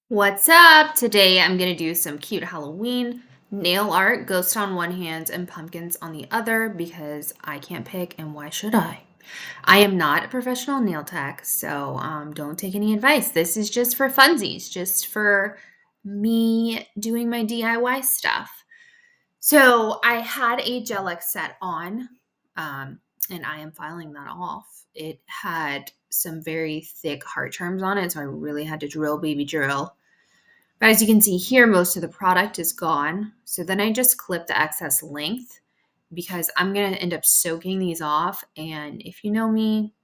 What's up? Today I'm going to do some cute Halloween nail art, ghost on one hand and pumpkins on the other because I can't pick and why should I? I am not a professional nail tech, so don't take any advice. This is just for funsies, just for me doing my DIY stuff. So I had a gel X set on, and I am filing that off. It had some very thick heart charms on it, so I really had to drill, baby drill. But as you can see here, most of the product is gone. So then I just clip the excess length because I'm going to end up soaking these off. And if you know me,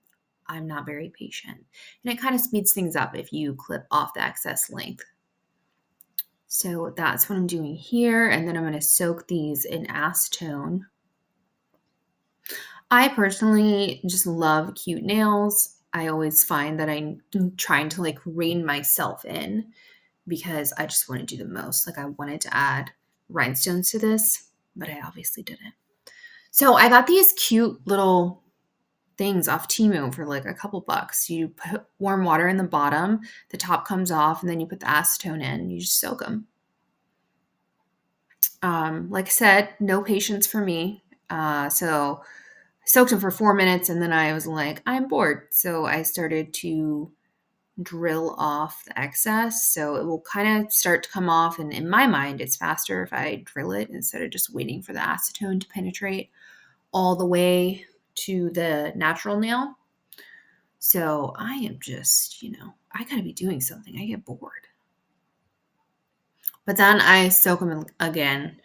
I'm not very patient. And it kind of speeds things up if you clip off the excess length. So that's what I'm doing here. And then I'm going to soak these in acetone. I personally just love cute nails. I always find that I'm trying to rein myself in because I just want to do the most. Like I wanted to add rhinestones to this, but I obviously didn't. So I got these cute little things off Temu for like a couple bucks. You put warm water in the bottom, the top comes off, and then you put the acetone in. You just soak them. Like I said, no patience for me. So I soaked them for 4 minutes, and then I was like, I'm bored. So I started to drill off the excess. So it will kind of start to come off. And in my mind, it's faster if I drill it instead of just waiting for the acetone to penetrate all the way to the natural nail. So I am just, I got to be doing something. I get bored. But then I soak them again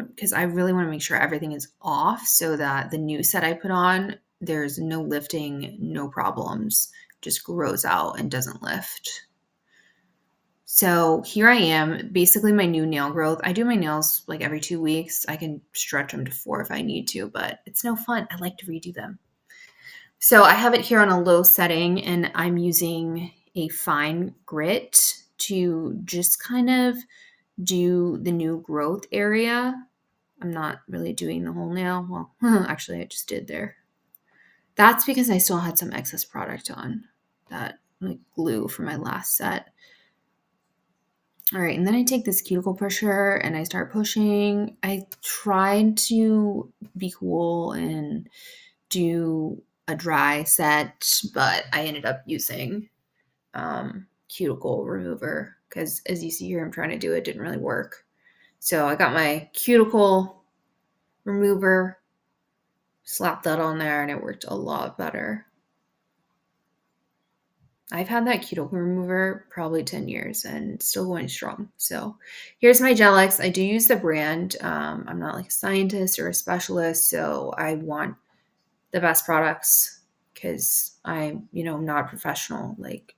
because I really want to make sure everything is off so that the new set I put on, there's no lifting, no problems, just grows out and doesn't lift. So here I am, basically my new nail growth. I do my nails like every 2 weeks. I can stretch them to 4 if I need to, but it's no fun. I like to redo them. So I have it here on a low setting and I'm using a fine grit to just kind of do the new growth area. I'm not really doing the whole nail. Well, actually I just did there. That's because I still had some excess product on that like glue from my last set. All right, and then I take this cuticle pusher and I start pushing. I tried to be cool and do a dry set, but I ended up using cuticle remover because as you see here, I'm trying to do it, didn't really work. So I got my cuticle remover, slapped that on there, and it worked a lot better. I've had that cuticle remover probably 10 years and still going strong. So here's my Gel X. I do use the brand. I'm not like a scientist or a specialist, so I want the best products because I'm, not a professional, like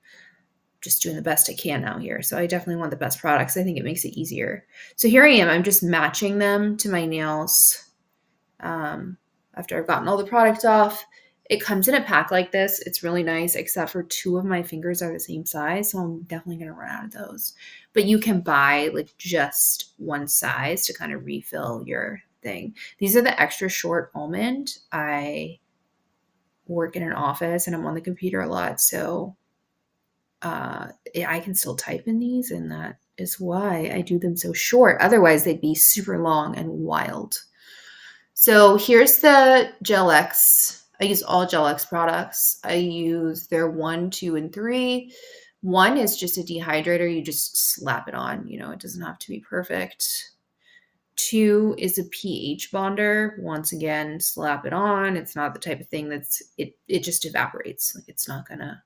just doing the best I can out here. So I definitely want the best products. I think it makes it easier. So here I am. I'm just matching them to my nails after I've gotten all the product off. It comes in a pack like this. It's really nice, except for 2 of my fingers are the same size, so I'm definitely going to run out of those. But you can buy like just one size to kind of refill your thing. These are the extra short almond. I work in an office and I'm on the computer a lot, so I can still type in these, and that is why I do them so short. Otherwise, they'd be super long and wild. So here's the Gel X. I use all Gel X products. I use their 1, 2, and 3. 1 is just a dehydrator. You just slap it on. It doesn't have to be perfect. 2 is a pH bonder. Once again, slap it on. It's not the type of thing it just evaporates. Like it's not gonna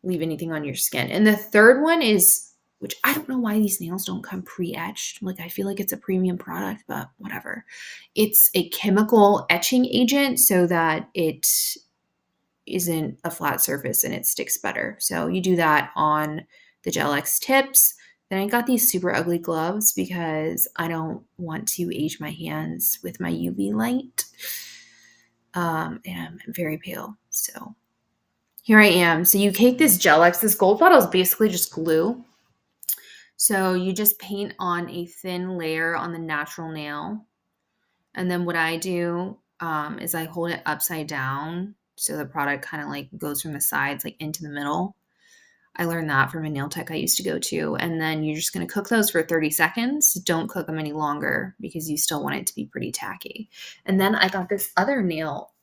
leave anything on your skin. And the third one is, which I don't know why these nails don't come pre-etched. Like I feel like it's a premium product, but whatever. It's a chemical etching agent so that it isn't a flat surface and it sticks better. So you do that on the Gel X tips. Then I got these super ugly gloves because I don't want to age my hands with my UV light. And I'm very pale, so here I am. So you take this Gel X. This gold bottle is basically just glue. So you just paint on a thin layer on the natural nail. And then what I do is I hold it upside down so the product kind of like goes from the sides like into the middle. I learned that from a nail tech I used to go to. And then you're just going to cook those for 30 seconds. Don't cook them any longer because you still want it to be pretty tacky. And then I got this other nail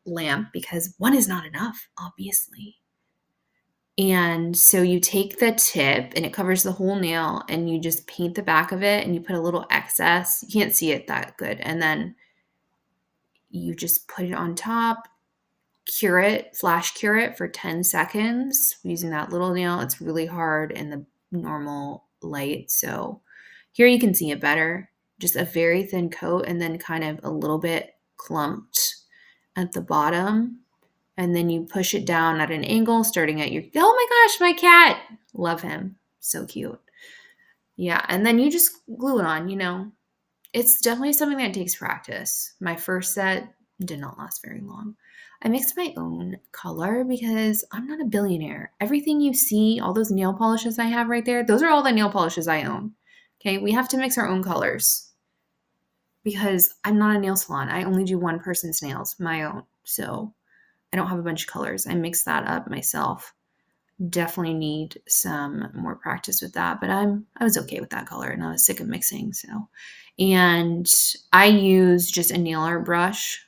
lamp because one is not enough, obviously. And so you take the tip and it covers the whole nail and you just paint the back of it and you put a little excess. You can't see it that good. And then you just put it on top, cure it, flash cure it for 10 seconds using that little nail. It's really hard in the normal light. So here you can see it better. Just a very thin coat and then kind of a little bit clumped at the bottom. And then you push it down at an angle, starting at your, oh my gosh, my cat. Love him. So cute. Yeah. And then you just glue it on, It's definitely something that takes practice. My first set did not last very long. I mixed my own color because I'm not a billionaire. Everything you see, all those nail polishes I have right there, those are all the nail polishes I own. Okay. We have to mix our own colors because I'm not a nail salon. I only do one person's nails, my own. So I don't have a bunch of colors. I mix that up myself. Definitely need some more practice with that, but I was okay with that color and I was sick of mixing. So, and I use just a nail art brush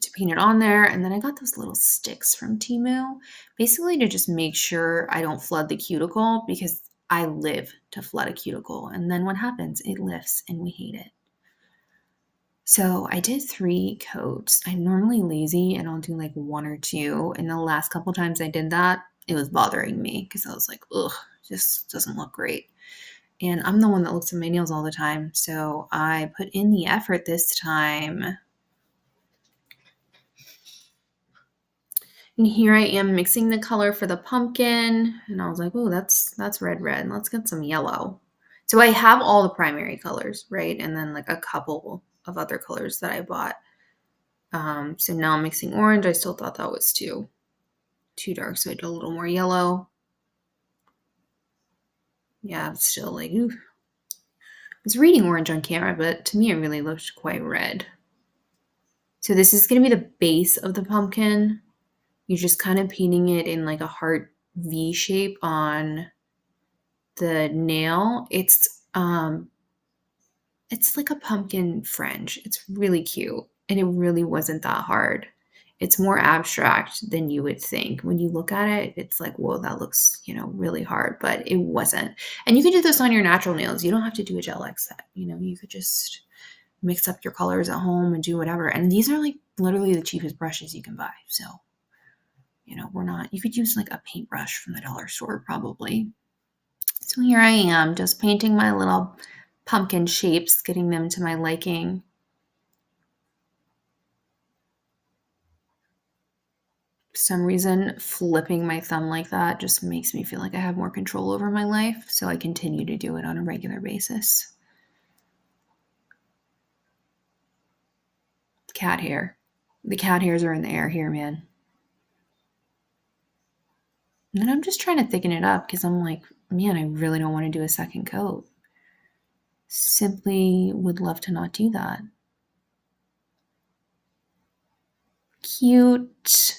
to paint it on there. And then I got those little sticks from Temu, basically to just make sure I don't flood the cuticle because I live to flood a cuticle. And then what happens? It lifts and we hate it. So I did 3 coats. I'm normally lazy and I'll do like 1 or 2. And the last couple times I did that, it was bothering me because I was like, ugh, just doesn't look great. And I'm the one that looks at my nails all the time. So I put in the effort this time. And here I am mixing the color for the pumpkin. And I was like, oh, that's red. Let's get some yellow. So I have all the primary colors, right? And then like a couple of other colors that I bought. So now I'm mixing orange. I still thought that was too dark, so I did a little more yellow. Yeah, it's still like, ooh. I was reading orange on camera, but to me it really looked quite red. So this is going to be the base of the pumpkin. You're just kind of painting it in like a heart V shape on the nail. It's like a pumpkin French. It's really cute. And it really wasn't that hard. It's more abstract than you would think. When you look at it, it's like, whoa, that looks, really hard, but it wasn't. And you can do this on your natural nails. You don't have to do a gel X set. You could just mix up your colors at home and do whatever. And these are like literally the cheapest brushes you can buy. So, you could use like a paintbrush from the dollar store probably. So here I am just painting my little pumpkin shapes, getting them to my liking. For some reason, flipping my thumb like that just makes me feel like I have more control over my life, so I continue to do it on a regular basis. Cat hair. The cat hairs are in the air here, man. And then I'm just trying to thicken it up because I'm like, man, I really don't want to do a second coat. Simply would love to not do that. Cute.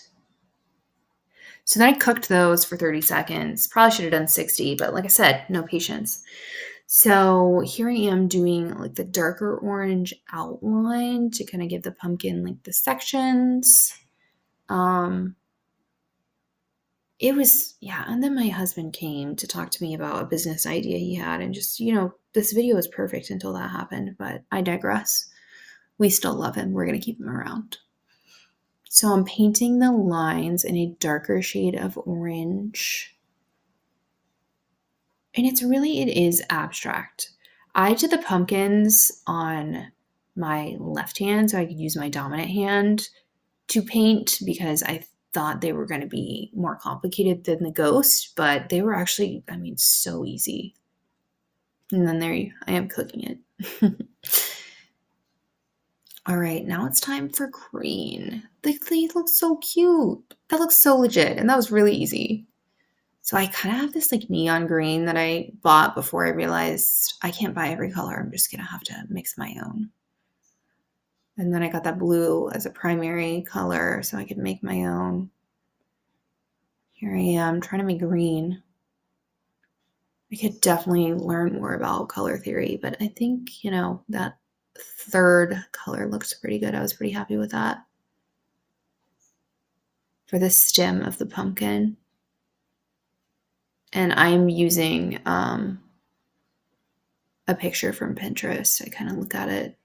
So then I cooked those for 30 seconds. Probably should have done 60, but like I said, no patience. So here I am doing like the darker orange outline to kind of give the pumpkin like the sections. It was, yeah. And then my husband came to talk to me about a business idea he had. And just, this video was perfect until that happened, but I digress. We still love him. We're going to keep him around. So I'm painting the lines in a darker shade of orange. And it is abstract. I did the pumpkins on my left hand, so I could use my dominant hand to paint because I thought they were going to be more complicated than the ghost, but they were actually, so easy. And then I am cooking it. All right, now it's time for green. They look so cute. That looks so legit, and that was really easy. So I kind of have this like neon green that I bought before I realized I can't buy every color. I'm just going to have to mix my own. And then I got that blue as a primary color so I could make my own. Here I am trying to make green. I could definitely learn more about color theory, but I think, that third color looks pretty good. I was pretty happy with that for the stem of the pumpkin. And I'm using a picture from Pinterest. I kind of look at it.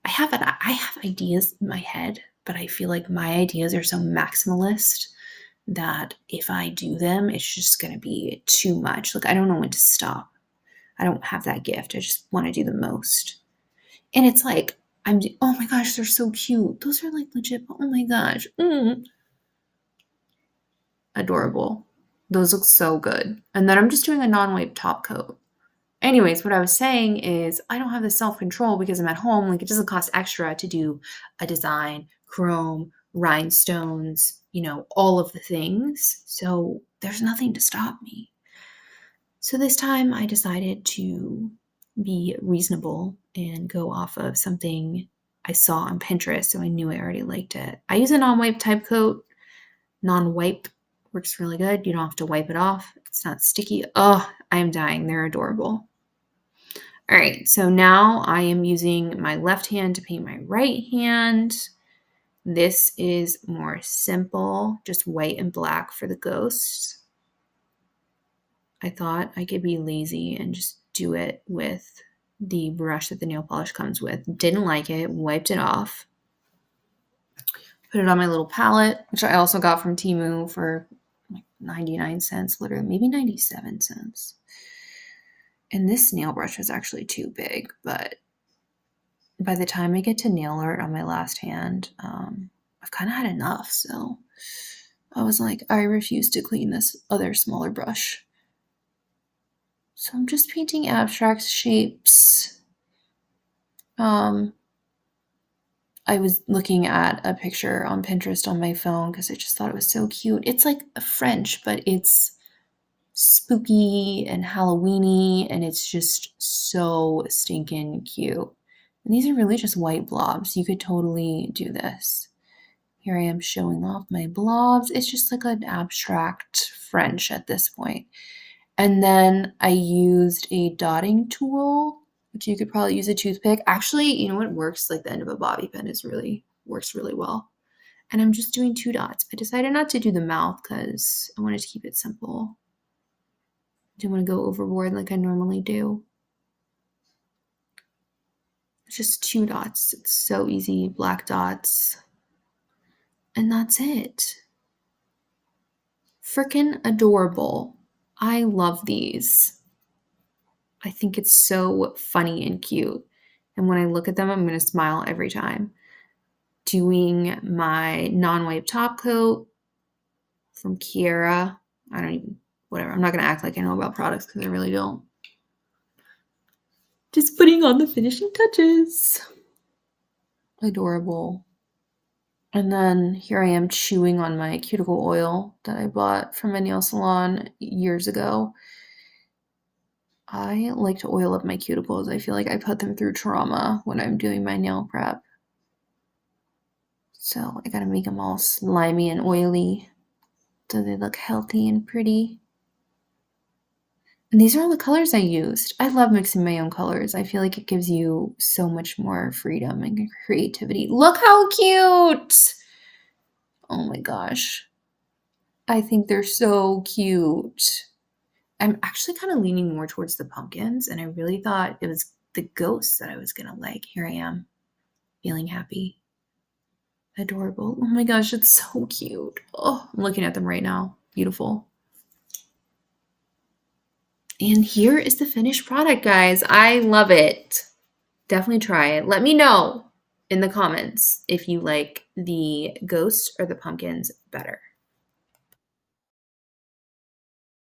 I have ideas in my head, but I feel like my ideas are so maximalist that if I do them, it's just going to be too much. Like, I don't know when to stop. I don't have that gift. I just want to do the most. And it's like, oh my gosh, they're so cute. Those are like legit. Oh my gosh. Adorable. Those look so good. And then I'm just doing a non-wipe top coat. Anyways, what I was saying is I don't have the self-control because I'm at home. Like, it doesn't cost extra to do a design, chrome, rhinestones, all of the things. So there's nothing to stop me. So this time I decided to be reasonable and go off of something I saw on Pinterest. So I knew I already liked it. I use a non-wipe type coat. Non-wipe works really good. You don't have to wipe it off. It's not sticky. Oh, I am dying. They're adorable. All right, so now I am using my left hand to paint my right hand. This is more simple, just white and black for the ghosts. I thought I could be lazy and just do it with the brush that the nail polish comes with. Didn't like it, wiped it off. Put it on my little palette, which I also got from Temu for like 99 cents, literally, maybe 97 cents. And this nail brush was actually too big, but by the time I get to nail art on my last hand, I've kind of had enough. So I was like, I refuse to clean this other smaller brush. So I'm just painting abstract shapes. I was looking at a picture on Pinterest on my phone because I just thought it was so cute. It's like a French, but it's spooky and Halloweeny, and it's just so stinking cute. And these are really just white blobs. You could totally do this. Here I am showing off my blobs. It's just like an abstract French at this point. And then I used a dotting tool, which you could probably use a toothpick. Actually, you know what works? Like the end of a bobby pin works really well. And I'm just doing 2 dots. I decided not to do the mouth because I wanted to keep it simple. I didn't want to go overboard like I normally do. It's just 2 dots. It's so easy. Black dots. And that's it. Freaking adorable. I love these. I think it's so funny and cute. And when I look at them, I'm going to smile every time. Doing my non-wipe top coat from Kiara. Whatever. I'm not going to act like I know about products because I really don't. Just putting on the finishing touches. Adorable. And then here I am chewing on my cuticle oil that I bought from a nail salon years ago. I like to oil up my cuticles. I feel like I put them through trauma when I'm doing my nail prep. So I gotta make them all slimy and oily so they look healthy and pretty. And these are all the colors I used. I love mixing my own colors. I feel like it gives you so much more freedom and creativity. Look how cute! Oh my gosh. I think they're so cute. I'm actually kind of leaning more towards the pumpkins, and I really thought it was the ghosts that I was gonna like. Here I am, feeling happy. Adorable. Oh my gosh, it's so cute. Oh, I'm looking at them right now. Beautiful. And here is the finished product, guys. I love it. Definitely try it. Let me know in the comments if you like the ghost or the pumpkins better.